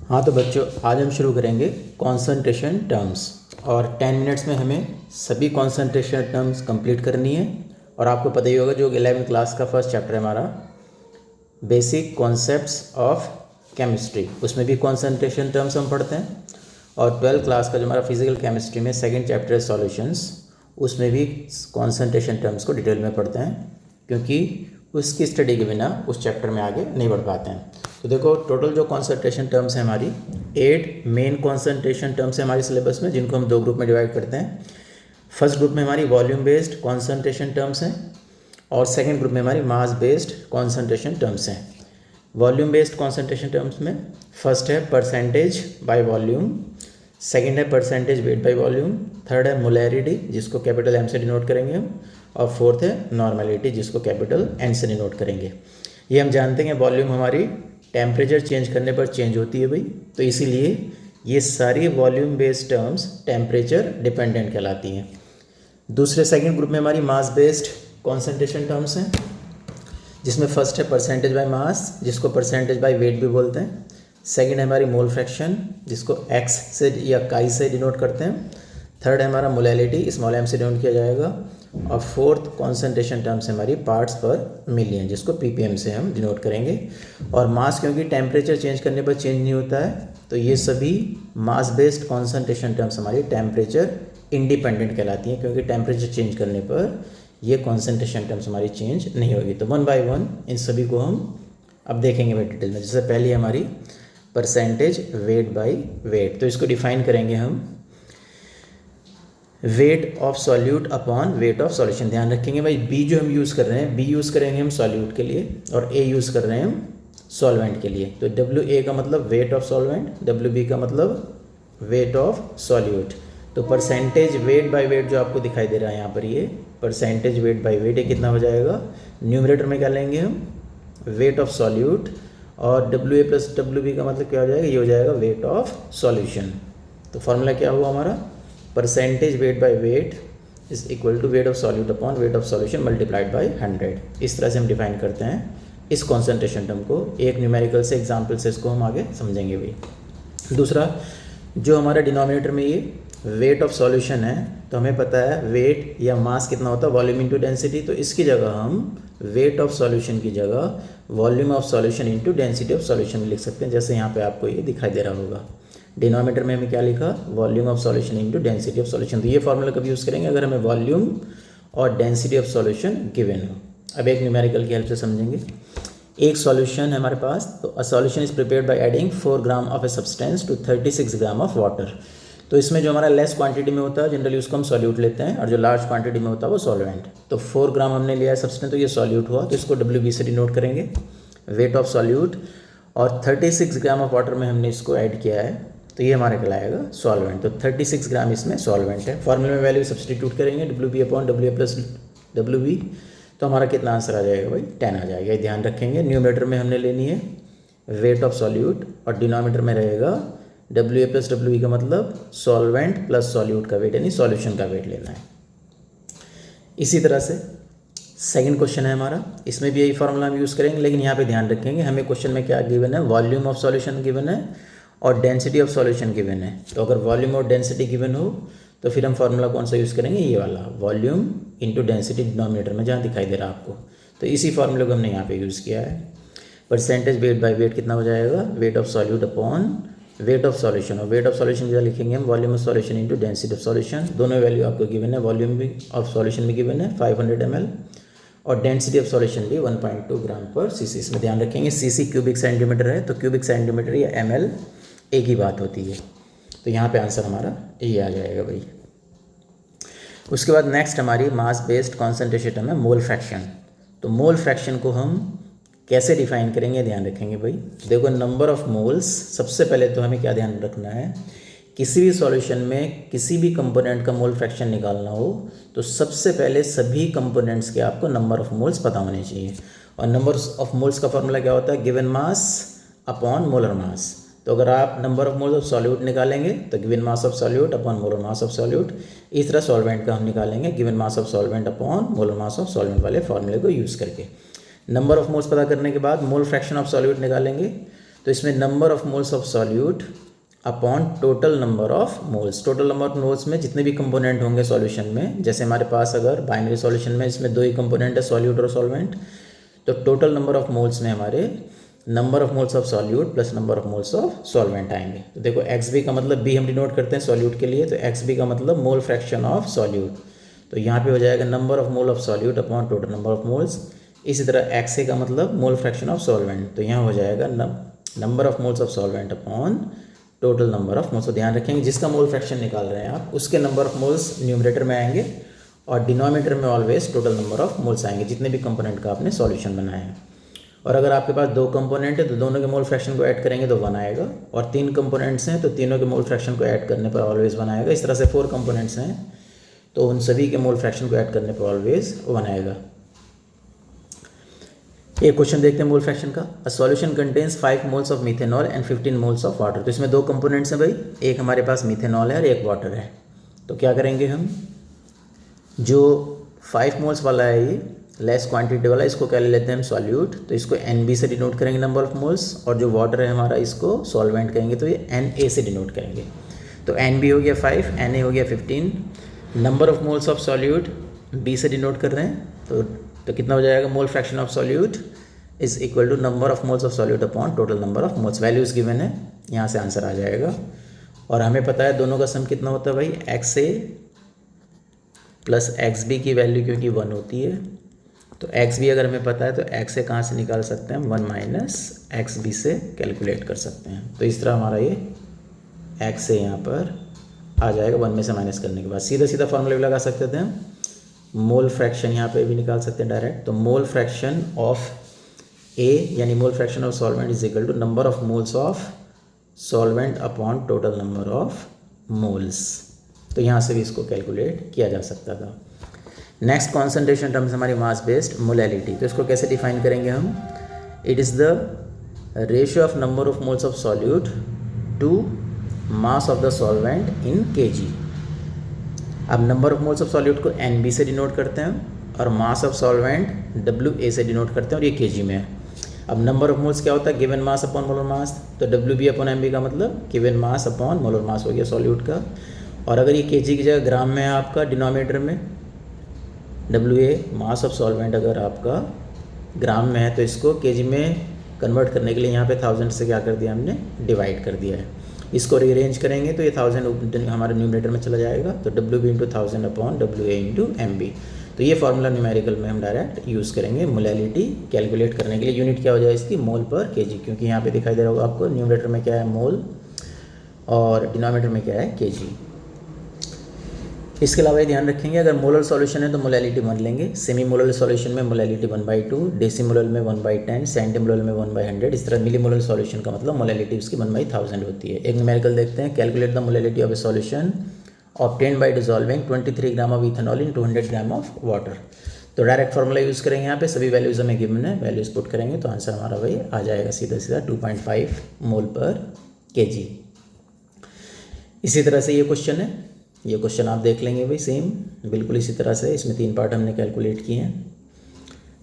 हाँ तो बच्चों, आज हम शुरू करेंगे कॉन्सेंट्रेशन टर्म्स और 10 मिनट्स में हमें सभी कॉन्सेंट्रेशन टर्म्स कंप्लीट करनी है। और आपको पता ही होगा जो 11वीं क्लास का फर्स्ट चैप्टर है हमारा बेसिक कॉन्सेप्ट्स ऑफ केमिस्ट्री, उसमें भी कॉन्सेंट्रेशन टर्म्स हम पढ़ते हैं। और 12th क्लास का जो हमारा फिजिकल केमिस्ट्री में सेकेंड चैप्टर है सॉल्यूशंस, उसमें भी कॉन्सेंट्रेशन टर्म्स को डिटेल में पढ़ते हैं, क्योंकि उसकी स्टडी के बिना उस चैप्टर में आगे नहीं बढ़ पाते हैं। तो देखो, टोटल जो कॉन्सेंट्रेशन टर्म्स हैं हमारी 8 मेन कॉन्सेंट्रेशन टर्म्स हैं हमारे सिलेबस में, जिनको हम 2 ग्रुप में डिवाइड करते हैं। फर्स्ट ग्रुप में हमारी वॉल्यूम बेस्ड कॉन्सेंट्रेशन टर्म्स हैं और सेकेंड ग्रुप में हमारी मास बेस्ड कॉन्सेंट्रेशन टर्म्स हैं। वॉल्यूम बेस्ड कॉन्सेंट्रेशन टर्म्स में फर्स्ट है परसेंटेज बाय वॉल्यूम, सेकेंड है percentage weight by volume, third है मोलैरिटी जिसको कैपिटल एम से डिनोट करेंगे हम, और फोर्थ है नॉर्मेलिटी जिसको कैपिटल एन से डिनोट करेंगे। ये हम जानते हैं वॉल्यूम हमारी टेम्परेचर चेंज करने पर चेंज होती है भाई, तो इसीलिए ये सारी volume based terms temperature dependent कहलाती हैं। दूसरे सेकंड ग्रुप में हमारी मास बेस्ड कॉन्सेंट्रेशन टर्म्स हैं, जिसमें फर्स्ट है परसेंटेज बाय मास जिसको परसेंटेज बाय वेट भी बोलते हैं, सेकंड है हमारी मोल फ्रैक्शन जिसको एक्स से या काई से डिनोट करते हैं, थर्ड है हमारा मोलैलिटी स्मॉल एम से डिनोट किया जाएगा, और फोर्थ कॉन्सेंट्रेशन टर्म्स हमारी पार्ट्स पर मिलियन जिसको पीपीएम से हम डिनोट करेंगे। और मास क्योंकि टेम्परेचर चेंज करने पर चेंज नहीं होता है, तो ये सभी मास बेस्ड कॉन्सेंट्रेशन टर्म्स हमारी टेम्परेचर इंडिपेंडेंट कहलाती हैं, क्योंकि टेम्परेचर चेंज करने पर ये कॉन्सेंट्रेशन टर्म्स हमारी चेंज नहीं होगी। तो वन बाय वन इन सभी को हम अब देखेंगे भाई डिटेल में। जैसे पहली हमारी परसेंटेज वेट बाय वेट, तो इसको डिफाइन करेंगे हम weight of solute upon weight of solution. ध्यान रखेंगे भाई, बी जो हम यूज़ कर रहे हैं, बी यूज़ करेंगे हम सॉल्यूट के लिए और ए यूज़ कर रहे हैं हम सॉल्वेंट के लिए। तो डब्ल्यू ए का मतलब weight of solvent, W B का मतलब वेट ऑफ सॉल्यूट। तो परसेंटेज वेट बाय वेट जो आपको दिखाई दे रहा है यहाँ पर, ये परसेंटेज वेट बाय वेट, ये कितना हो जाएगा? न्यूमरेटर में क्या लेंगे हम? वेट ऑफ सॉल्यूट, और W A plus W B का मतलब क्या हो जाएगा? ये हो जाएगा वेट ऑफ सॉल्यूशन। तो फॉर्मूला क्या हुआ हमारा? Percentage weight by weight is equal to weight of solute upon weight of solution multiplied by 100। इस तरह से हम डिफाइन करते हैं इस कॉन्सेंट्रेशन टर्म को। एक न्यूमेरिकल से एग्जांपल से इसको हम आगे समझेंगे भी। दूसरा, जो हमारा डिनोमिनेटर में ये वेट ऑफ सॉल्यूशन है, तो हमें पता है वेट या मास कितना होता है? Volume into density. तो इसकी जगह हम वेट ऑफ सॉल्यूशन की जगह volume of solution into density of solution लिख सकते हैं, जैसे यहाँ पे आपको ये दिखाई दे रहा होगा। डिनोमिनेटर में हमें क्या लिखा? Volume of solution into density of solution. तो ये फॉर्मूला कब यूज़ करेंगे? अगर हमें वॉल्यूम और डेंसिटी ऑफ सॉल्यूशन गिवन हो। अब एक न्यूमेरिकल की हेल्प से समझेंगे। एक सॉल्यूशन है हमारे पास, तो a solution is prepared by adding 4 gram of a substance to 36 gram of water. तो इसमें जो हमारा लेस क्वांटिटी में होता है जनरली उसको हम सॉल्यूट लेते हैं, और जो लार्ज क्वांटिटी में होता है वो सॉल्वेंट। तो 4 ग्राम हमने लिया है सब्सटेंस, तो ये सॉल्यूट हुआ, तो इसको डब्ल्यू बी से डिनोट करेंगे वेट ऑफ सॉल्यूट। और 36 ग्राम ऑफ वाटर में हमने इसको ऐड किया है, तो ये हमारा कहलाएगा सॉल्वेंट। तो 36 ग्राम इसमें सॉल्वेंट है। फॉर्मूले में वैल्यू सब्सटीट्यूट करेंगे W B upon W A plus W B, तो हमारा कितना आंसर आ जाएगा भाई? 10 आ जाएगा। ये ध्यान रखेंगे, न्यूमरेटर में हमने लेनी है वेट ऑफ सॉल्यूट और डिनोमिनेटर में रहेगा W A plus W B का मतलब सॉल्वेंट प्लस सॉल्यूट का वेट, यानी सॉल्यूशन का वेट लेना है। इसी तरह से सेकंड क्वेश्चन है हमारा, इसमें भी यही फॉर्मूला हम यूज़ करेंगे, लेकिन यहाँ पे ध्यान रखेंगे हमें क्वेश्चन में क्या गिवन है? वॉल्यूम ऑफ सॉल्यूशन गिवन है और डेंसिटी ऑफ सॉल्यूशन गिवन है। तो अगर वॉल्यूम और डेंसिटी गिवन हो तो फिर हम फार्मूला कौन सा यूज़ करेंगे? ये वाला, वॉल्यूम इंटू डेंसिटी डिनोमिनेटर में जहाँ दिखाई दे रहा है आपको। तो इसी फार्मूले को हमने यहाँ पे यूज़ किया है। परसेंटेज वेट बाय वेट कितना हो जाएगा? Weight of solute upon weight of solution, और वेट ऑफ सॉल्यूशन क्या लिखेंगे हम? Volume of solution into density of solution. दोनों वैल्यू आपको गिवन है, वॉल्यूम भी ऑफ सॉल्यूशन भी गिवन है 500 ml, और डेंसिटी ऑफ सॉल्यूशन भी 1.2 ग्राम पर सीसी। इसमें ध्यान रखेंगे सीसी क्यूबिक सेंटीमीटर है, तो क्यूबिक सेंटीमीटर या ml एक ही बात होती है। तो यहाँ पे आंसर हमारा ये आ जाएगा भाई। उसके बाद नेक्स्ट हमारी मास बेस्ड कॉन्सेंट्रेशन टर्म है मोल फ्रैक्शन। तो मोल फ्रैक्शन को हम कैसे डिफाइन करेंगे? ध्यान रखेंगे भाई। देखो, नंबर ऑफ मोल्स, सबसे पहले तो हमें क्या ध्यान रखना है? किसी भी सॉल्यूशन में किसी भी कंपोनेंट का मोल फ्रैक्शन निकालना हो तो सबसे पहले सभी कंपोनेंट्स के आपको नंबर ऑफ मोल्स पता होने चाहिए। और नंबर ऑफ मोल्स का फॉर्मूला क्या होता है? Given mass upon molar mass. तो अगर आप number of moles of solute निकालेंगे तो given mass of solute upon molar mass of solute. इस तरह सॉल्वेंट का हम निकालेंगे given mass of solvent upon molar mass of solvent वाले फॉर्मूले को यूज़ करके। नंबर ऑफ मोल्स पता करने के बाद मोल फ्रैक्शन ऑफ सॉल्यूट निकालेंगे, तो इसमें number of moles of solute upon total number of moles, total number of moles में जितने भी कंपोनेंट होंगे सॉल्यूशन में, जैसे हमारे पास अगर बाइनरी सॉल्यूशन में इसमें दो ही कंपोनेंट है, सॉल्यूट और सॉल्वेंट, तो टोटल नंबर ऑफ मोल्स में हमारे number of moles of solute plus number of moles of solvent आएंगे। तो देखो एक्स बी का मतलब बी हम डिनोट करते हैं सॉल्यूट के लिए, तो एक्स बी का मतलब मोल फ्रैक्शन ऑफ सॉल्यूट, तो यहाँ पे हो जाएगा number of mole of solute upon total number of moles. इसी तरह एक्स ए का मतलब मोल फ्रैक्शन ऑफ सॉल्वेंट, तो यहाँ हो जाएगा number of moles of solvent upon total number of moles. तो ध्यान रखेंगे जिसका मोल फ्रैक्शन निकाल रहे हैं आप उसके नंबर ऑफ मोल्स न्यूमरेटर में आएंगे और डिनोमिनेटर में always total number of moles आएंगे जितने भी कंपोनेंट का आपने सॉल्यूशन बनाया है। और अगर आपके पास दो कंपोनेंट है तो दोनों के मोल फ्रैक्शन को ऐड करेंगे तो 1 आएगा, और 3 कंपोनेंट्स हैं तो तीनों के मोल फ्रैक्शन को ऐड करने पर ऑलवेज 1 आएगा। इस तरह से 4 कंपोनेंट्स हैं तो उन सभी के मोल फ्रैक्शन को ऐड करने पर ऑलवेज 1 आएगा। एक क्वेश्चन देखते हैं मोल फ्रैक्शन का। A solution contains 5 moles of methanol and 15 moles of water. तो इसमें दो कंपोनेंट्स हैं भाई, एक हमारे पास मिथेनॉल है और एक वाटर है। तो क्या करेंगे हम, जो 5 मोल्स वाला है ये लेस क्वांटिटी वाला, इसको क्या ले लेते हैं हम सॉल्यूट, तो इसको NB से डिनोट करेंगे नंबर ऑफ मोल्स, और जो वाटर है हमारा इसको सॉल्वेंट कहेंगे तो ये NA से डिनोट करेंगे। तो NB हो गया 5, NA हो गया 15, number of moles of solute B से डिनोट कर रहे हैं, तो कितना हो जाएगा, mole fraction of solute is equal to number of moles of solute upon total number of moles. Values given है, यहाँ से आंसर आ जाएगा। और हमें पता है दोनों का सम कितना होता है भाई, XA प्लस XB की वैल्यू क्योंकि 1 होती है, तो XB अगर हमें पता है तो XA कहाँ से निकाल सकते हैं, 1 माइनस XB से कैलकुलेट कर सकते हैं। तो इस तरह हमारा ये XA यहाँ पर आ जाएगा 1 में से माइनस करने के बाद। सीधा सीधा फॉर्मूला भी लगा सकते थे हम, मोल फ्रैक्शन यहाँ पे भी निकाल सकते हैं डायरेक्ट। तो मोल फ्रैक्शन ऑफ A यानी mole fraction of solvent is equal to number of moles of solvent upon total number of moles. तो यहाँ से भी इसको कैलकुलेट किया जा सकता था। नेक्स्ट कॉन्सेंट्रेशन टर्म्स हमारी मास बेस्ड मोलैलिटी। तो इसको कैसे डिफाइन करेंगे हम, it is the ratio of number of moles of solute to mass of the solvent in kg। अब number of moles of solute को NB से डिनोट करते हैं और मास ऑफ सॉल्वेंट WA से डिनोट करते हैं, और ये kg में है। अब नंबर ऑफ मोल्स क्या होता है, given mass upon molar mass, तो WB अपॉन MB का मतलब given mass upon molar mass हो गया सॉल्यूट का। और अगर ये kg की जगह ग्राम में है आपका डिनोमिनेटर में, WA मास ऑफ सॉल्वेंट अगर आपका ग्राम में है तो इसको kg में कन्वर्ट करने के लिए यहाँ पे 1000 से क्या कर दिया हमने, डिवाइड कर दिया है। इसको रीअरेंज करेंगे तो ये 1000 हमारे न्यूमरेटर में चला जाएगा, तो WB into 1000 upon WA into MB। तो ये फार्मूला न्यूमेरिकल में हम डायरेक्ट यूज़ करेंगे मोलैलिटी कैलकुलेट करने के लिए। यूनिट क्या हो जाए इसकी, मोल पर kg, क्योंकि यहाँ पे दिखाई दे रहा होगा आपको न्यूमरेटर में क्या है मोल और डिनोमिनेटर में क्या है kg। इसके अलावा ये ध्यान रखेंगे अगर मोलर सॉल्यूशन है तो मोलैलिटी 1 लेंगे, सेमी मोलर सॉल्यूशन में मोलैलिटी 1/2, डेसीमोलर में 1/10, सेंटीमोलर में 1/100। इस तरह मिली मोलर सॉल्यूशन का मतलब मोलैलिटी उसकी 1/1000 होती है। एक न्यूमेरिकल देखते हैं, calculate the molality of a solution obtained by dissolving 23 gram of ethanol in 200 gram of water. तो डायरेक्ट फार्मूला यूज़ करेंगे, यहाँ पे सभी वैल्यूज हमें गिवन है, वैल्यूज पुट करेंगे तो आंसर हमारा वही आ जाएगा सीधा सीधा 2.5 मोल पर kg। इसी तरह से ये क्वेश्चन है, ये क्वेश्चन आप देख लेंगे भाई सेम बिल्कुल इसी तरह से, इसमें 3 पार्ट हमने कैलकुलेट किए हैं।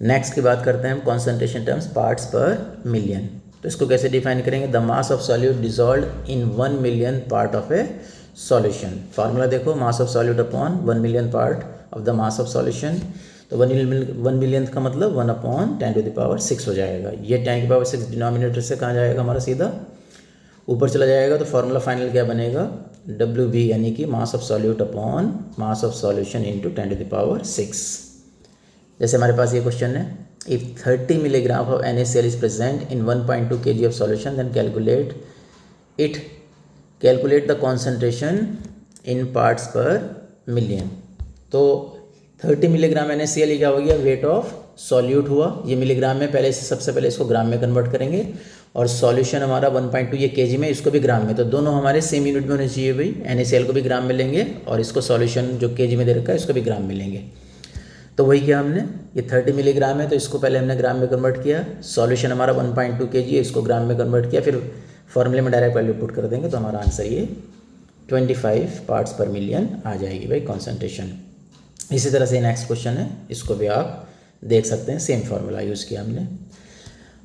नेक्स्ट की बात करते हैं हम concentration terms parts per million. तो इसको कैसे डिफाइन करेंगे, the mass of solute dissolved in 1 million part of a solution. Formula देखो, mass of solute upon 1 million part of the mass of solution. तो 1 मिलियन का मतलब 1/10⁶ हो जाएगा। ये 10⁶ डिनोमिनेटर से कहाँ जाएगा हमारा, सीधा ऊपर चला जाएगा। तो फार्मूला फाइनल क्या बनेगा, WB यानी कि mass of solute upon mass of solution into 10⁶। जैसे हमारे पास ये क्वेश्चन है, if 30 milligram of NaCl is present in 1.2 kg of solution then calculate the concentration in parts per million. तो 30 मिलीग्राम NaCl क्या हो गया, वेट ऑफ सॉल्यूट हुआ, ये मिलीग्राम में, पहले से सबसे पहले इसको ग्राम में कन्वर्ट करेंगे, और सॉल्यूशन हमारा 1.2 ये kg में, इसको भी ग्राम में, तो दोनों हमारे सेम यूनिट में होने चाहिए भाई। NaCl को भी ग्राम में लेंगे और इसको सॉल्यूशन जो kg में दे रखा है इसको भी ग्राम में लेंगे। तो वही किया हमने, ये 30 मिलीग्राम है तो इसको पहले हमने ग्राम में कन्वर्ट किया, सॉल्यूशन हमारा 1.2 kg है, इसको ग्राम में कन्वर्ट किया, फिर फॉर्मूले में डायरेक्ट वैल्यू पुट कर देंगे तो हमारा आंसर ये 25 पार्ट्स पर मिलियन आ जाएगी भाई कॉन्सेंट्रेशन। इसी तरह से नेक्स्ट क्वेश्चन है, इसको भी आप देख सकते हैं, सेम फार्मूला यूज़ किया हमने।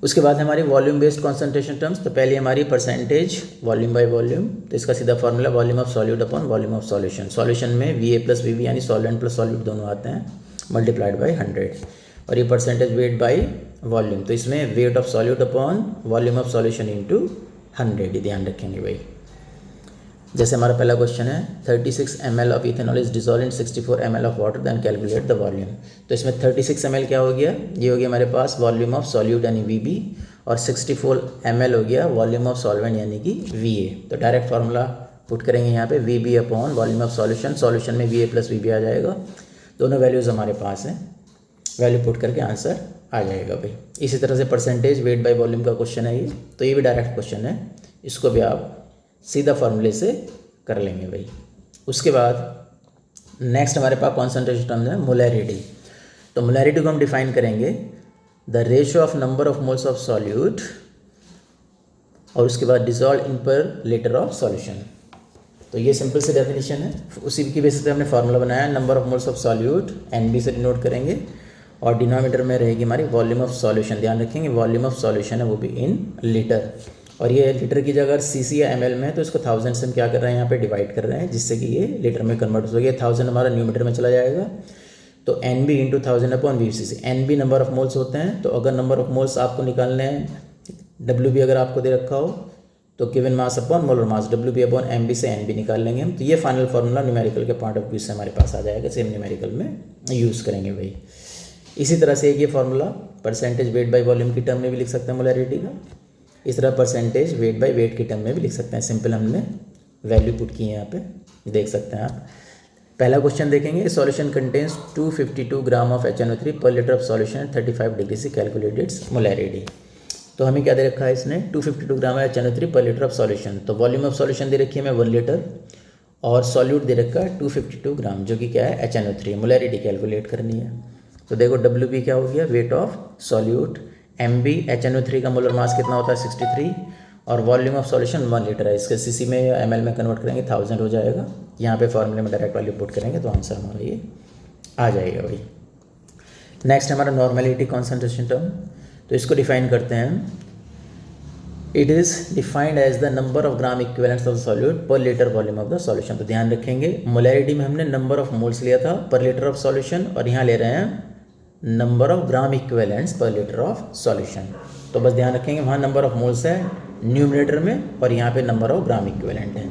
उसके बाद हमारी वॉल्यूम बेस्ड कॉन्सेंट्रेशन टर्म्स। तो पहले हमारी परसेंटेज वॉल्यूम बाय वॉल्यूम, तो इसका सीधा formula volume of solute upon volume of solution. Solution में VA प्लस VB यानी सॉल्वेंट प्लस सॉल्यूट दोनों आते हैं, मल्टीप्लाइड बाय 100। और ये परसेंटेज वेट बाय वॉल्यूम, तो इसमें wait of solute upon volume of solution into 100, ये ध्यान रखेंगे भाई। जैसे हमारा पहला क्वेश्चन है 36 ml of ethanol is dissolve in 64 ml of water, then calculate the volume. तो इसमें 36 ml क्या हो गया, ये हो गया हमारे पास वॉल्यूम ऑफ सॉल्यूट यानी VB, और 64 ml हो गया वॉल्यूम ऑफ सॉल्वेंट यानी कि VA। तो डायरेक्ट फार्मूला पुट करेंगे यहाँ पे VB upon volume of solution, solution में VA प्लस VB आ जाएगा, दोनों वैल्यूज़ हमारे पास हैं, वैल्यू पुट करके आंसर आ जाएगा भाई। इसी तरह से परसेंटेज वेट बाय वॉल्यूम का क्वेश्चन है ये, तो ये भी डायरेक्ट क्वेश्चन है, इसको भी आप सीधा फार्मूले से कर लेंगे भाई। उसके बाद नेक्स्ट हमारे पास कॉन्सेंट्रेशन टर्म है मोलैरिटी। तो मोलैरिटी को हम डिफाइन करेंगे the ratio of number of moles of solute, और उसके बाद डिसॉल्व इन पर लीटर ऑफ सॉल्यूशन। तो ये सिंपल सी डेफिनेशन है, उसी की बेसिस पे हमने फार्मूला बनाया, number of moles of solute NB से डिनोट करेंगे, और डिनोमिनेटर में रहेगी हमारी वॉल्यूम ऑफ सॉल्यूशन। ध्यान रखेंगे वॉल्यूम ऑफ सॉल्यूशन है वो भी इन लीटर, और ये लीटर की जगह CC या ml में है तो इसको 1000 से हम क्या कर रहे हैं यहाँ पे डिवाइड कर रहे हैं, जिससे कि ये लीटर में कन्वर्ट हो गया। 1000 हमारा न्यूमीटर में चला जाएगा, तो NB into 1000 upon VCC। NB number of moles होते हैं, तो अगर नंबर ऑफ मोल्स आपको निकालने हैं, WB अगर आपको दे रखा हो तो given mass upon molar mass, WB upon MB से NB निकाल लेंगे हम। तो ये फाइनल फार्मूला न्यूमेरिकल के पॉइंट ऑफ व्यू से हमारे पास आ जाएगा, सेम न्यूमेरिकल में यूज़ करेंगे भाई। इसी तरह से ये formula percentage weight by volume की टर्म में भी लिख सकते हैं मोलैरिटी का, इस तरह परसेंटेज वेट बाय वेट की टर्म में भी लिख सकते हैं। सिंपल हमने वैल्यू पुट की है यहाँ पे, देख सकते हैं आप। पहला क्वेश्चन देखेंगे, solution contains 252 gram of HNO3 पर लीटर ऑफ सॉल्यूशन 35 डिग्री से कैलकुलेट इट्स मोलैरिटी। तो हमें क्या दे रखा है इसने, 252 ग्राम HNO3 पर लीटर ऑफ सॉल्यूशन। तो वॉल्यूम ऑफ सॉल्यूशन दे रखी है हमें 1 लीटर, और सॉल्यूट दे रखा है 252 ग्राम जो कि क्या है HNO3। मोलैरिटी कैलकुलेट करनी है, तो देखो WB क्या हो गया, wait of solute, MB HNO3 का मोलर मास कितना होता है 63, और वॉल्यूम ऑफ सॉल्यूशन 1 लीटर है, इसके CC में या ml में कन्वर्ट करेंगे 1000 हो जाएगा। यहाँ पे फॉर्मूले में डायरेक्ट वैल्यू पुट करेंगे तो आंसर हमारा ये आ जाएगा भाई। नेक्स्ट हमारा नॉर्मेलिटी कॉन्सेंट्रेशन टर्म, तो इसको डिफाइन करते हैं, it is defined as the number of gram equivalents of solute per litre volume of the solution. तो ध्यान रखेंगे मोलैरिटी में हमने नंबर ऑफ मोल्स लिया था पर लीटर ऑफ सॉल्यूशन, और यहाँ ले रहे हैं नंबर ऑफ ग्राम इक्विवेलेंट्स पर लीटर ऑफ सॉल्यूशन। तो बस ध्यान रखेंगे वहाँ नंबर ऑफ मोल्स है न्यूमरेटर में, और यहाँ पे नंबर ऑफ ग्राम इक्विवेलेंट है।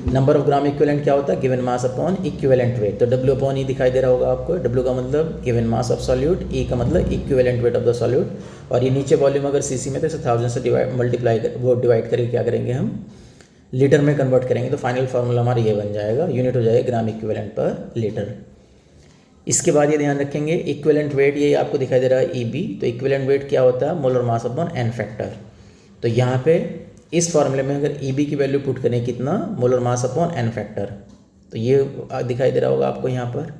नंबर ऑफ ग्राम इक्विवेलेंट क्या होता है, given mass upon equivalent weight. तो W अपॉन E दिखाई दे रहा होगा आपको, W का मतलब given mass of solute, E का मतलब equivalent weight of the solute, और ये नीचे वॉल्यूम अगर CC में तो इसे 1000 से डिवाइड करके क्या करेंगे हम लीटर में कन्वर्ट करेंगे, तो फाइनल फार्मूला हमारा ये बन जाएगा, यूनिट हो जाएगा ग्राम इक्विवेलेंट पर लीटर। इसके बाद ये ध्यान रखेंगे इक्विवेलेंट वेट, ये आपको दिखाई दे रहा है EB, तो इक्विवेलेंट वेट क्या होता है, molar mass upon N factor. तो यहाँ पे इस फॉर्मूले में अगर EB की वैल्यू पुट करें कितना, molar mass upon N factor, तो ये दिखाई दे रहा होगा आपको यहाँ पर।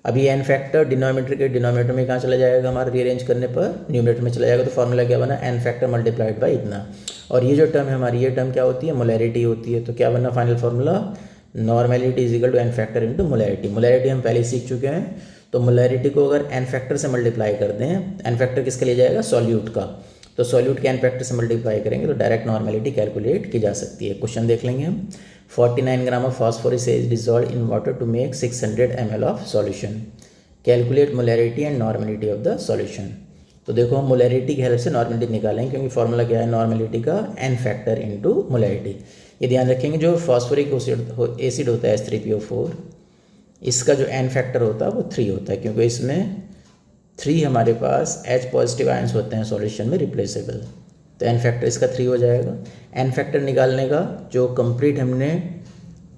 अभी N फैक्टर डिनोमिनेटर में कहाँ चला जाएगा, हमारा रीअरेंज करने पर न्यूमरेटर में चला जाएगा, तो फार्मूला क्या बना, N फैक्टर मल्टीप्लाइड बाई इतना। और ये जो टर्म है हमारी, ये टर्म क्या होती है, मोलैरिटी होती है। तो क्या बना final formula, normality is equal to N factor into molarity. Molarity हम पहले सीख चुके हैं, तो मोलैरिटी को अगर N फैक्टर से मल्टीप्लाई कर दें, N फैक्टर किसके लिए जाएगा, सॉल्यूट का, तो सॉल्यूट के N फैक्टर से मल्टीप्लाई करेंगे तो डायरेक्ट नॉर्मेलिटी कैलकुलेट की जा सकती है। क्वेश्चन देख लेंगे हम, 49 gram of phosphorus is dissolve in water to make 600 ml of solution, calculate molarity and normality of the solution. तो देखो हम मोलैरिटी की हेल्प से नॉर्मेलिटी निकालेंगे, क्योंकि फॉर्मूला क्या है नॉर्मेलिटी का, N फैक्टर इंटू मोलैरिटी। ये ध्यान रखेंगे जो फॉस्फोरिक एसिड होता है H3PO4, इसका जो N फैक्टर होता है वो 3 होता है, क्योंकि इसमें 3 हमारे पास H पॉजिटिव आयंस होते हैं सॉल्यूशन में रिप्लेसेबल, तो N फैक्टर इसका 3 हो जाएगा। N फैक्टर निकालने का जो कंप्लीट हमने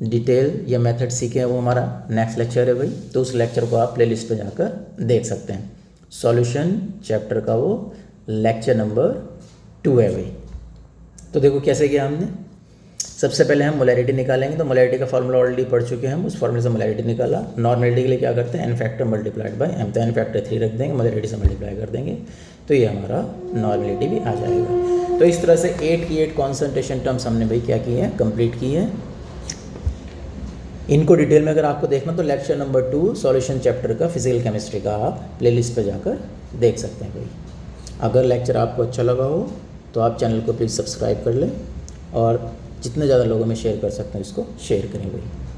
डिटेल या मेथड सीखे हैं वो हमारा नेक्स्ट लेक्चर है भाई, तो उस लेक्चर को आप प्लेलिस्ट पे जाकर देख सकते हैं। सॉल्यूशन चैप्टर का वो लेक्चर नंबर 2 है भाई। तो देखो कैसे किया हमने, सबसे पहले हम मोलैरिटी निकालेंगे, तो मोलैरिटी का फॉर्मूला ऑलरेडी पढ़ चुके हैं हम, उस फॉर्मूले से मोलैरिटी निकाला। नॉर्मेलिटी के लिए क्या करते हैं, N factor multiplied by M, तो N फैक्टर 3 रख देंगे, मोलैरिटी से मल्टीप्लाई कर देंगे, तो ये हमारा नॉर्मेलिटी भी आ जाएगा। तो इस तरह से 8 की 8 कॉन्सेंट्रेशन टर्म्स हमने भाई क्या किए हैं, कंप्लीट किए हैं। इनको डिटेल में अगर आपको देखना तो लेक्चर नंबर 2 सॉल्यूशन चैप्टर का फिजिकल केमिस्ट्री का आप प्लेलिस्ट पे जाकर देख सकते हैं भाई। अगर लेक्चर आपको अच्छा लगा हो तो आप चैनल को प्लीज़ सब्सक्राइब कर लें और जितने ज़्यादा लोगों में शेयर कर सकते हैं इसको शेयर करें भाई।